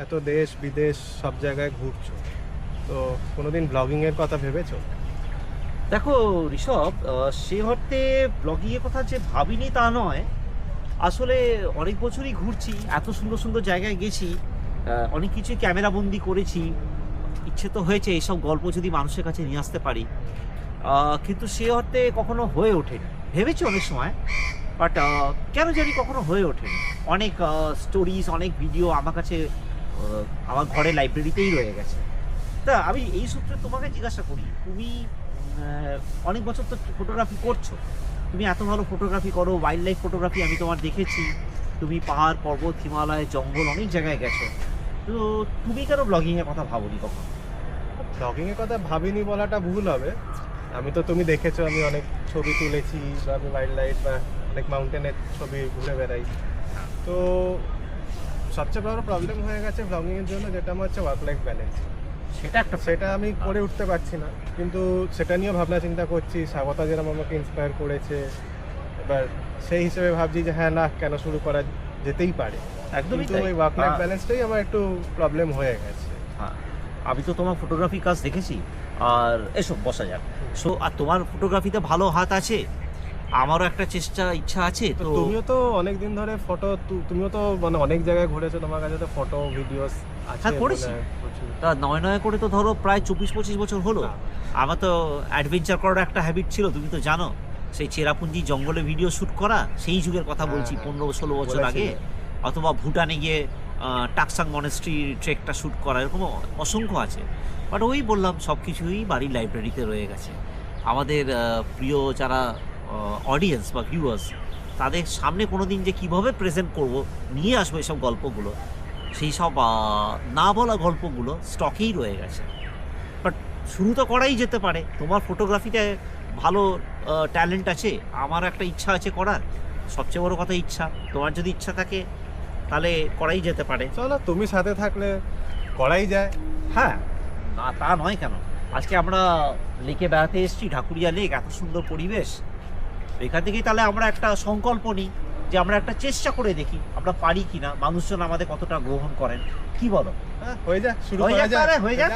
এত দেশ বিদেশ সব জায়গায় ঘুরছো, তো কোনোদিন ব্লগিংয়ের কথা ভেবেছো? দেখো ঋষভ, সে অর্থে ব্লগিংয়ের কথা যে ভাবিনি তা নয়। আসলে অনেক বছরই ঘুরছি, এত সুন্দর সুন্দর জায়গায় গেছি, অনেক কিছু ক্যামেরাবন্দি করেছি। ইচ্ছে তো হয়েছে এইসব গল্প যদি মানুষের কাছে নিয়ে আসতে পারি, কিন্তু সে অর্থে কখনো হয়ে ওঠেনি। ভেবেছি অনেক সময়, বাট কেন জানি কখনো হয়ে ওঠেনি। অনেক স্টোরিজ, অনেক ভিডিও আমার কাছে আমার ঘরে লাইব্রেরিতেই রয়ে গেছে। তা আমি এই সূত্রে তোমাকে জিজ্ঞাসা করি, তুমি অনেক বছর তো ফটোগ্রাফি করছো, তুমি এত ভালো ফটোগ্রাফি করো, ওয়াইল্ড লাইফ ফটোগ্রাফি আমি তোমার দেখেছি, তুমি পাহাড় পর্বত হিমালয় জঙ্গল অনেক জায়গায় গেছো, তো তুমি কেন ব্লগিংয়ের কথা ভাবোনি কখন? ব্লগিংয়ের কথা ভাবিনি বলাটা ভুল হবে। আমি তো, তুমি দেখেছো, আমি অনেক ছবি তুলেছি, বা আমি ওয়াইল্ড লাইফ বা অনেক মাউন্টেনের ছবি ঘুরে বেড়াই। তো সবচেয়ে বড় প্রবলেম হয়ে গেছে ব্লগিংয়ের জন্য, যেটা আমার হচ্ছে ওয়ার্ক লাইফ ব্যালেন্স। সেটা আমি করে উঠতে পারছি না, কিন্তু সেটা নিয়েও ভাবনা চিন্তা করছি। স্বাগতা যেরকম আমাকে ইন্সপায়ার করেছে, এবার সেই হিসেবে ভাবছি যে হ্যাঁ, না কেন শুরু করা যেতেই পারে। একদমই কিন্তু তাই। ওই ওয়ার্ক লাইফ ব্যালেন্সটাই আমার একটু প্রবলেম হয়ে গেছে। হ্যাঁ, আমি তো তোমার ফটোগ্রাফি কাজ দেখেছি। আর এসব বসা যাক। সো আর তোমার ফটোগ্রাফিতে ভালো হাত আছে, আমারও একটা ইচ্ছা আছে। তো তো তুমিও তো অনেক দিন ধরে ফটো, তুমিও তো মানে অনেক জায়গায় ঘুরেছো, তোমার কাছে তো ফটো ভিডিওস আছে। হ্যাঁ, করেছি। মনে হয় প্রচুর। তা নয় নয় করে তো ধরো প্রায় 24-25 বছর হলো। হ্যাঁ। আমার তো অ্যাডভেঞ্চার করার একটা হ্যাবিট ছিল, তুমি তো জানো। সেই চেরাপুঞ্জি জঙ্গলে ভিডিও শ্যুট করা, সেই যুগের কথা বলছি, হ্যাঁ, 15-16 বছর আগে। বলেছিলে। অথবা ভুটানে গিয়ে টাকসাং মনেস্ট্রি ট্রেকটা শ্যুট করা, এরকম অসংখ্য আছে। বাট ওই বললাম, সব কিছুই বাড়ির লাইব্রেরিতে রয়ে গেছে। আমাদের প্রিয় যারা অডিয়েন্স বা ভিউয়ার্স, তাদের সামনে কোনো দিন যে কীভাবে প্রেজেন্ট করব, নিয়ে আসবো এসব গল্পগুলো, সেই সব না বলা গল্পগুলো স্টকেই রয়ে গেছে। বাট শুরু তো করাই যেতে পারে। তোমার ফটোগ্রাফিতে ভালো ট্যালেন্ট আছে, আমার একটা ইচ্ছা আছে করার। সবচেয়ে বড় কথা ইচ্ছা। তোমার যদি ইচ্ছা থাকে তাহলে করাই যেতে পারে। চলো, তুমি সাথে থাকলে করাই যায়। হ্যাঁ, না তা নয় কেন। আজকে আমরা লেকে বেড়াতে এসেছি, ঢাকুরিয়া লেক, এত সুন্দর পরিবেশ। এখান থেকেই তাহলে আমরা একটা সংকল্প নিই যে আমরা একটা চেষ্টা করে দেখি আমরা পারি কিনা, মানুষজন আমাদের কতটা গ্রহণ করেন। কি বলো? হ্যাঁ, হয়ে যাক, শুরু হয়ে করা যাক যাক। তাহলে, হয়ে যাক।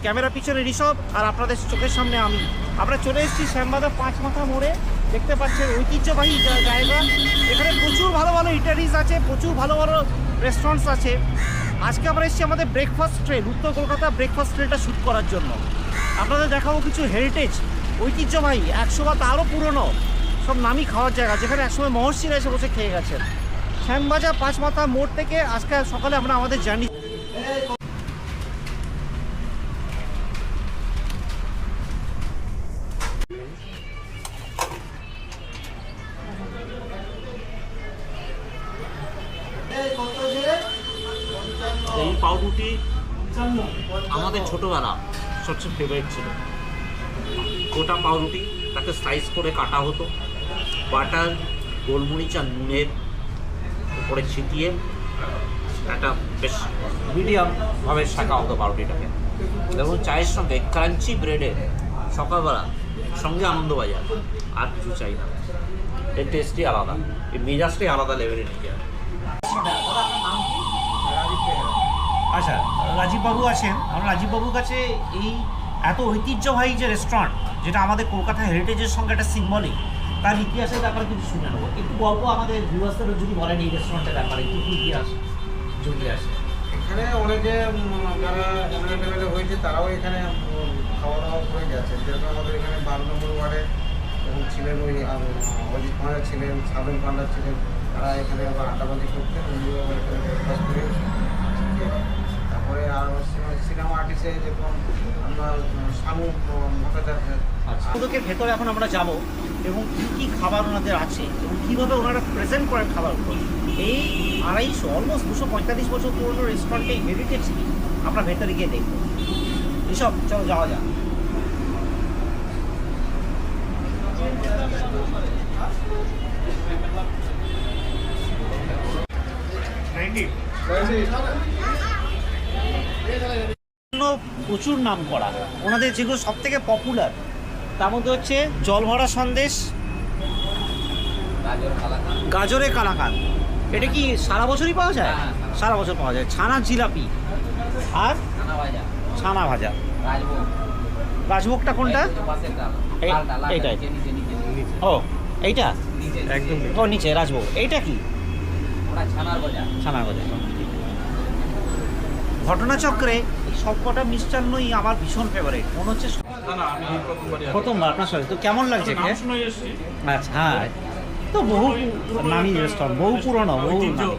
ক্যামেরা পিছনে ঋষভ, আর আপনাদের চোখের সামনে আমি। আমরা চলে এসেছি শ্যামবাজার 5 মাথা মোড়ে। দেখতে পাচ্ছেন ঐতিহ্যবাহী জায়গা। এখানে প্রচুর ভালো ভালো ইটারিজ আছে, প্রচুর ভালো ভালো রেস্টুরেন্টস আছে। আজকে আমরা এসেছি আমাদের ব্রেকফাস্ট ট্রেল, উত্তর কলকাতা ব্রেকফাস্ট ট্রেলটা শ্যুট করার জন্য। আপনাদের দেখাবো কিছু হেরিটেজ, ঐতিহ্যবাহী, 100 বা তারও পুরনো সব নামি খাওয়ার জায়গা, যেখানে একসময় মহর্ষিরা এসে বসে খেয়ে গেছেন। শ্যামবাজার 5 মাথা মোড় থেকে আজকে সকালে আমরা আমাদের জার্নি। এই পাউরুটি আমাদের ছোটোবেলা সবচেয়ে ফেভারিট ছিল। গোটা পাউরুটি, তাকে স্লাইস করে কাটা হতো, বাটার, গোলমরিচ আর নুনের উপরে ছিটিয়ে একটা বেশ মিডিয়ামভাবে শাঁকা হতো পাউরুটিটাকে। এবং চায়ের সঙ্গে ক্রাঞ্চি ব্রেডে সকালবেলা সঙ্গে আনন্দবাজার, আর কিছু চাই না। এর টেস্টই আলাদা, এই মেজাজটাই আলাদা লেভেলে নিয়ে যায়। আচ্ছা, রাজীববাবু আছেন। আমরা রাজীববাবুর কাছে এই এত ঐতিহ্যবাহী যে রেস্টুরেন্ট, যেটা আমাদের কলকাতা হেরিটেজের সঙ্গে একটা সিম্বলিক, তার ইতিহাসের ব্যাপারে কিছু শুনে নেবো। একটু গল্প আমাদের ভিউয়ার্সদের যদি বলেন এই রেস্টুরেন্টের ব্যাপারে, একটু ইতিহাস জড়িয়ে আছে। এখানে অনেকে যারা এমএলএ টেমএলএ হয়েছে তারাও এখানে খাওয়া দাওয়া করে গেছে। যেরকম আমাদের এখানে 12 নম্বর ওয়ার্ডে ছিলেন ওই অজিত মহারাজ ছিলেন, সাধন পান্ডা ছিলেন, তারা এখানে আবার আড্ডাবাজি করতেন। উনিও আবার এখানে ব্রেকফাস্ট করে। তারপরে আর সিনেমা আর্টিস্টে যেরকম আমরা শানু ভট্টাচার্য। মোদকের ভেতরে এখন আমরা যাব এবং কী কী খাবার ওনাদের আছে এবং কীভাবে ওনারা প্রেজেন্ট করেন খাবারগুলো। এই 250 অলমোস্ট 245 বছর পুরনো রেস্টুরেন্টে এই হেরিটেজ আমরা ভেতরে গিয়ে দেখব। এসব চলো যাওয়া যাক। প্রচুর নাম করা ওনাদের, যেগুলো সব থেকে পপুলার তার মধ্যে হচ্ছে জল ভরা সন্দেশ, গাজরে কালাকাঁদ, এটা কি সারা বছরই পাওয়া যায়? হ্যাঁ, সারা বছর পাওয়া যায়। ছানা জিলাপি আর ছানা ভাজা, ছানা ভাজা। রাজভোগ, রাজভোগটা কোনটা? এই যে পাশের ডাল, এই- লালটা, লালটা, এইটাই। নিচে, নিচে, নিচে, ও এইটা? নিচে, একদম নিচে। ও নিচে রাজভোগ। এইটা কি? ওটা ছানার ভাজা। ছানা ভাজা। ঘটনাচক্রে এই সবকটা মিষ্টান্নই আমার ভীষণ ফেভারিট। মনে হচ্ছে প্রথমবার আপনার সাথে। তো কেমন লাগছে খেয়ে? আচ্ছা হ্যাঁ, তো বহু নামি রেস্টুরেন্ট, বহু পুরনো, বহু নামি।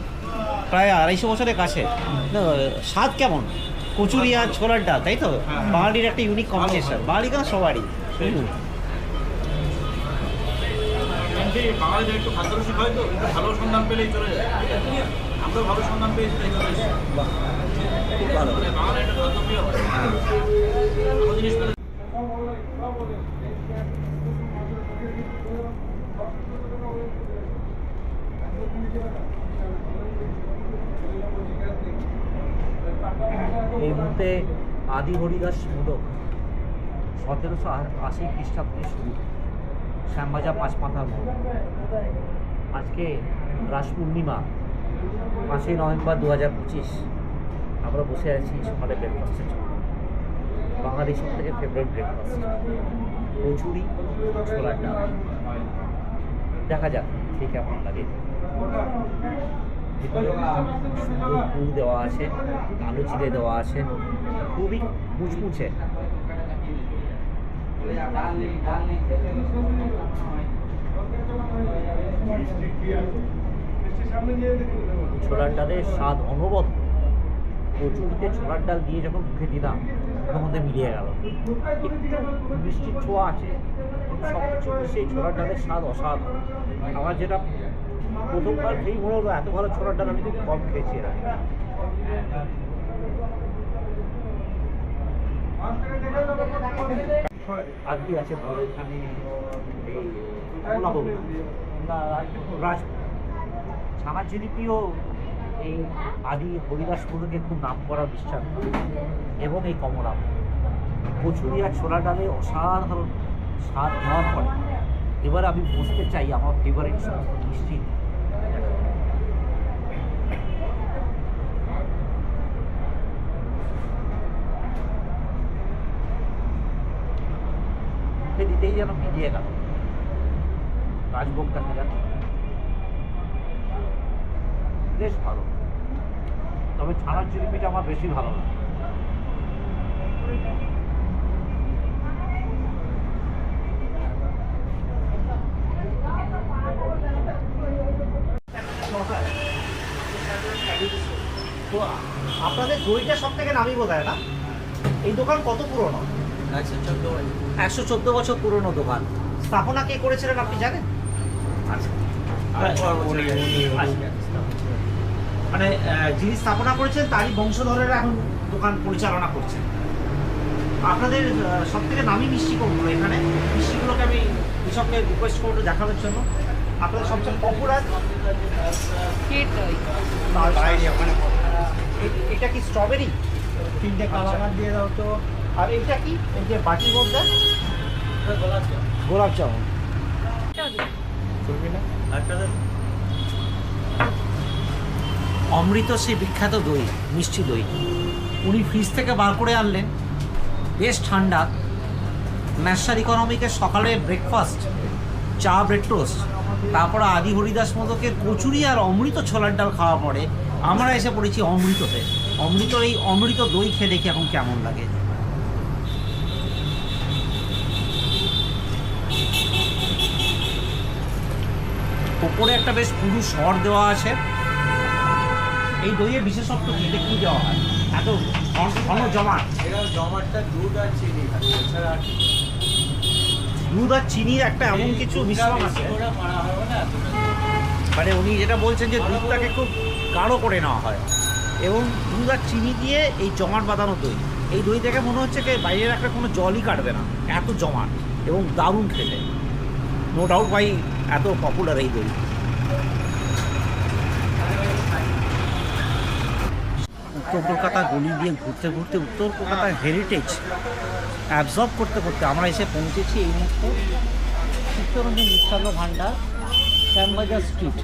প্রায় 250 বছরের কাছে। তো স্বাদ কেমন? কচুরি আর ছোলার ডাল, তাই তো? বাঙালির একটা ইউনিক কম্বিনেশন। বাঙালি কেন সবারই। বাঙালিদের একটু খাদ্যরসিক হয় তো, একটু ভালো সন্ধান পেলেই চলে যায়। আমরা ভালো সন্ধান পেয়েছি তাই চলে এসেছি। খুব ভালো। মানে বাঙালি একটা খাদ্যপ্রিয় হয়। ভালো জিনিস পেলে এই মুহূর্তে আদি হরিদাস মোদক 1780 খ্রিস্টাব্দে শুরু, শ্যামবাজার পাঁচমাথার মোড়। আজকে রাস পূর্ণিমা, 5ই নভেম্বর 2025। আমরা বসে আছি সকালে ব্রেকফাস্টের জন্য। বাঙালি সব থেকে ফেভারিট ব্রেকফাস্ট, কচুরি ছোলার ডাল। দেখা যাক ঠিক কেমন লাগে। ভিতরে সুন্দর পুর দেওয়া আছে, আলু চিড়ে দেওয়া আছে, খুবই মুচমুচে। ছোলার ডালের স্বাদ অনবদ্য। কচুরিতে ছোলার ডাল দিয়ে যখন মুখে দিলাম, মুখের মধ্যে মিলিয়ে গেল। একটু মিষ্টির ছোঁয়া আছে, সব কিছু সেই ছোলার ডালের স্বাদ অসাধারণ। আমার যেটা প্রথমবার খেয়েই মনে হলো এত ভালো ছোলার ডাল আমি খুব কম খেয়েছি এর আগে। আজকে আছে ভালো এখানে এই কমলাভোগ না, রাজ ছানা জিলিপিও এই আদি হরিদাস মোদকে খুব নাম করা মিষ্টান্ন, এবং এই কমলা কচুরি আর ছোলা ডালে অসাধারণ স্বাদ নেওয়ার পরে এবার আমি বসতে চাই আমার ফেভারিট সমস্ত মিষ্টি। দিতেই যেন মিলিয়ে গেল। রাজভোগ দেখা যাচ্ছে বেশ ভালো, তবে ছানার জিলিপিটা আমার বেশি ভালো লাগে। তো আপনাদের দইটা সব থেকে নামি বোধ হয় না? এই দোকান কত পুরনো? 114 বছর পুরনো দোকান। স্থাপনা কে করেছিলেন আপনি জানেন? আচ্ছা, মানে যিনি স্থাপনা করেছেন তারই বংশধরেরা এখন দোকান পরিচালনা করছেন। আপনাদের সব থেকে নামি মিষ্টি কোনগুলো এখানে? মিষ্টিগুলোকে আমি কৃষককে রিকোয়েস্ট করবো দেখানোর জন্য। আপনাদের সবচেয়ে পপুলার এটা কি স্ট্রবেরি? 3টে কালার দিয়ে দাও তো। আর এইটা কি, এই যে বাটির মধ্যে? গোলাপ জামুন। অমৃত সেই বিখ্যাত দই, মিষ্টি দই উনি ফ্রিজ থেকে বার করে আনলেন, বেশ ঠান্ডা। ন্যাশনাল ইকোনমিকের সকালে ব্রেকফাস্ট, চা ব্রেড টোস্ট, তারপরে আদি হরিদাস মোদকের কচুরি আর অমৃত ছোলার ডাল খাওয়া পরে আমরা এসে পড়েছি অমৃততে। অমৃতর এই অমৃত দই খেয়ে দেখি এখন কেমন লাগে। ওপরে একটা বেশ পুরু সর দেওয়া আছে। এই দইয়ের বিশেষত্ব কি, এটা কি দেওয়া হয় এত ঘন জমাট? এটা জমাটটা দুধ আর চিনি থাকে, এছাড়া আর কিছু না। দুধ আর চিনির একটা এমন কিছু মিশ্রণ আছে, ওটা মারা হবে না এত বেশি। মানে উনি যেটা বলছেন যে দুধটাকে খুব গাঢ় করে নেওয়া হয় এবং দুধ আর চিনি দিয়ে এই জমাট বাঁধানো দই। এই দই দেখে মনে হচ্ছে যে বাইরে রাখলে কোনো জলই কাটবে না, এত জমাট এবং দারুণ খেতে। নো ডাউট ভাই এত পপুলার এই দই। উত্তর কলকাতা গলি দিয়ে ঘুরতে ঘুরতে উত্তর কলকাতার হেরিটেজ অ্যাবজর্ব করতে করতে আমরা এসে পৌঁছেছি এই মুহূর্তে চিত্তরঞ্জন মিষ্টান্ন ভাণ্ডার, শ্যামবাজার স্ট্রিট।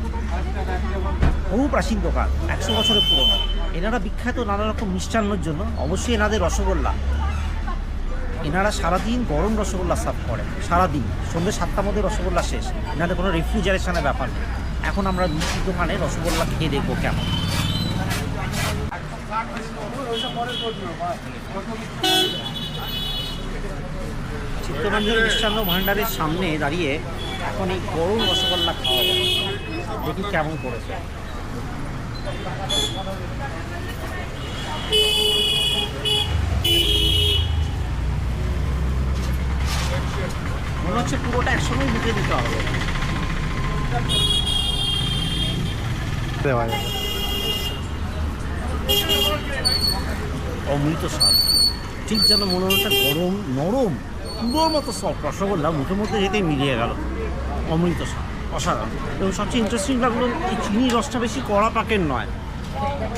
বহু প্রাচীন দোকান, 100 বছরের পুরনো। এনারা বিখ্যাত নানা রকম মিষ্টান্নর জন্য। অবশ্যই এনাদের রসগোল্লা, এনারা সারাদিন গরম রসগোল্লা সার্ভ করেন, সারাদিন সন্ধ্যে 7টার মধ্যে রসগোল্লা শেষ। এনাদের কোনো রেফ্রিজারেশনের ব্যাপার নেই। এখন আমরা মিষ্টির দোকানে রসগোল্লা খেয়ে দেখবো কেমন। চিত্তরঞ্জন মিষ্টান্ন ভাণ্ডারের সামনে দাঁড়িয়ে এখন এই গরম রসগোল্লা খাওয়া যায়, দেখি কেমন করেছে। মনে হচ্ছে পুরোটা একসঙ্গেই ঢুকে দিতে হবে। দেওয়া যাবে। অমৃত স্বাদ, ঠিক যেন মনে হচ্ছে গরম নরম পুরোর মতো সফট রসগোল্লা মুখের মধ্যে যেতেই মিলিয়ে গেল। অমৃত স্বাদ, অসাধারণ। এবং সবচেয়ে ইন্টারেস্টিং লাগলো এই চিনি রসটা বেশি কড়া পাকের নয়।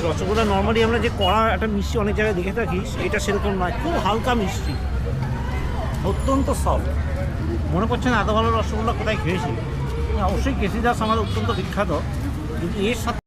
রসগোল্লা নর্মালি আমরা যে কড়া একটা মিষ্টি অনেক জায়গায় দেখে থাকি, এটা সেরকম নয়, খুব হালকা মিষ্টি, অত্যন্ত সফট। মনে পড়ছে না এত ভালো রসগোল্লা কোথায় খেয়েছি। অবশ্যই কেসি দাস আমাদের অত্যন্ত বিখ্যাত, কিন্তু এর সাথে